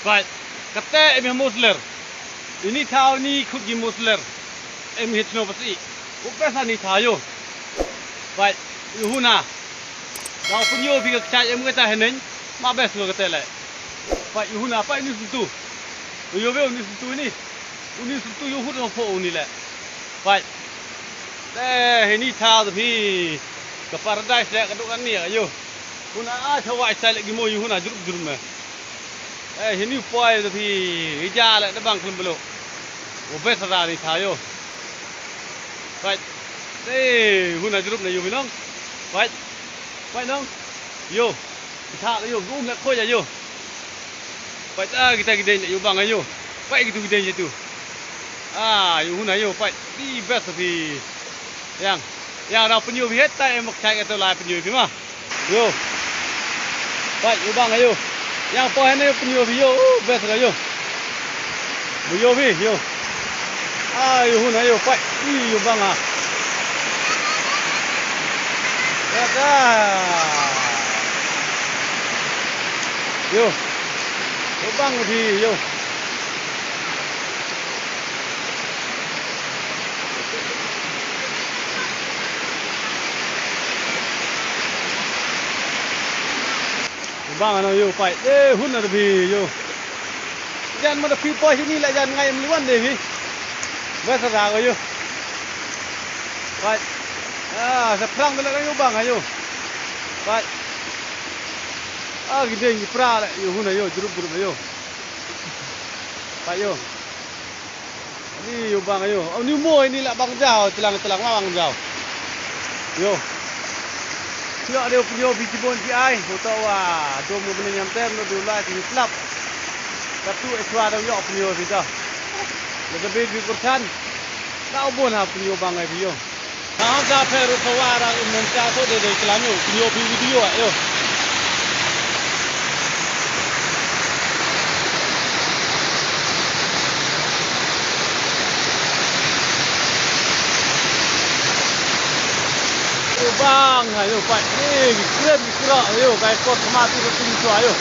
Baik, kata em musler. Ini tahu ni ikut gi musler. Em hitno pasti. Upesa ni tayo. Baik, yuhuna. Dah punyo pi kecai em kata henin. Ma bes lo kata le. Baik, yuhuna apa ini sentu. Yo be ini sentu ini. Ini sentu yuhut no po ni le. Baik. Ini tahu pi ke paradise le kadukan ni ayo. Huna thawai sai le gi mo yuhuna jurub me. Ini poi tapi ija le bang klem belo. Obes ra ni thayo. Baik. Huna jurub na yo binong. Baik. Baik nong. Yo. Tha le yo gum le khoi ya yo. Baik kita gede yo bang ayo. Baik gitu gede je tu. Yo huna yo baik. Di best tapi yang ra penyu bi het tai mak chai ka to lai penyu bi ma. Yo. Baik yo bang ayo. Yang poin ni penyu yo best ka yo. Yo bi yo. Yo huna yo pai. Yo bang ah. Ya ka. Yo. Yo bang bi yo. Bang ano yo pai hun na bi yo jan ma da pi poi ni la jan ngai mluan de bi ba sa ra yo pai sa prang de la yo bang ayo pai gide ni pra la yo hun na yo jurub yo pai yo ni yo bang ayo ni mo ni la bang jao telang bang jao yo Yo ada punya bijibon ki ai foto wa do mo bene nyam tem no do la ti slap satu extra do yo punya kita lebih bi kurtan na obon ha punya bang ai bio ha ga peru sawara umum ta to de kelanyo punya video yo bang ayo pai ni keren kira ayo kai kot mati tu tinggi ayo